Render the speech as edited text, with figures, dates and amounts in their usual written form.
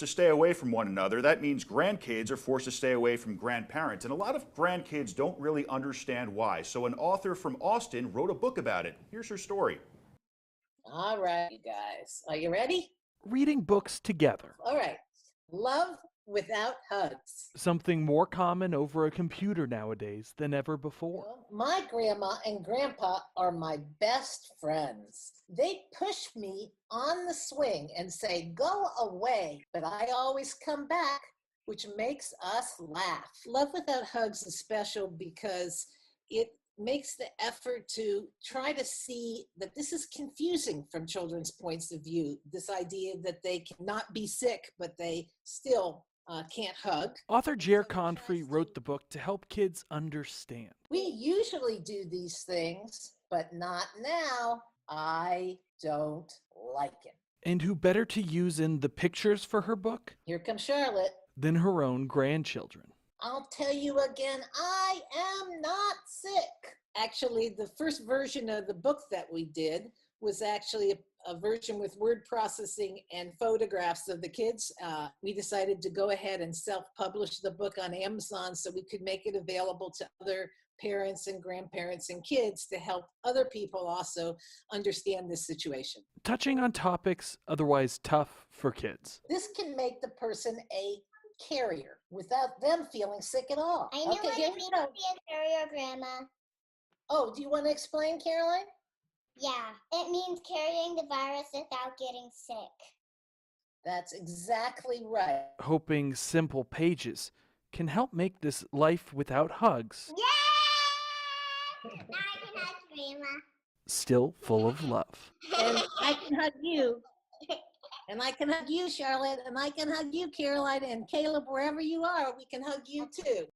to stay away from one another, that means grandkids are forced to stay away from grandparents. And a lot of grandkids don't really understand why. So an author from Austin wrote a book about it. Here's her story. All right, you guys. Are you ready? Reading books together. All right. Love without hugs. Something more common over a computer nowadays than ever before. Well, my grandma and grandpa are my best friends. They push me on the swing and say, go away, but I always come back, which makes us laugh. Love without hugs is special because it makes the effort to try to see that this is confusing from children's points of view. This idea that they cannot be sick, but they still can't hug. Author Jere Confrey wrote the book to help kids understand. We usually do these things, but not now. I don't like it. And who better to use in the pictures for her book Here comes Charlotte. than her own grandchildren? I'll tell you again, I am not sick. Actually, the first version of the book that we did was actually a version with word processing and photographs of the kids. We decided to go ahead and self-publish the book on Amazon so we could make it available to other parents and grandparents and kids to help other people also understand this situation. Touching on topics otherwise tough for kids. This can make the person a carrier without them feeling sick at all. I know what here it we means go. to be a carrier, Grandma. Oh, do you want to explain, Caroline? Yeah, it means carrying the virus without getting sick. That's exactly right. Hoping simple pages can help make this life without hugs Yay! Now I can hug Grandma. still full of love. And I can hug you. And I can hug you, Charlotte. And I can hug you, Caroline. And Caleb, wherever you are, we can hug you too.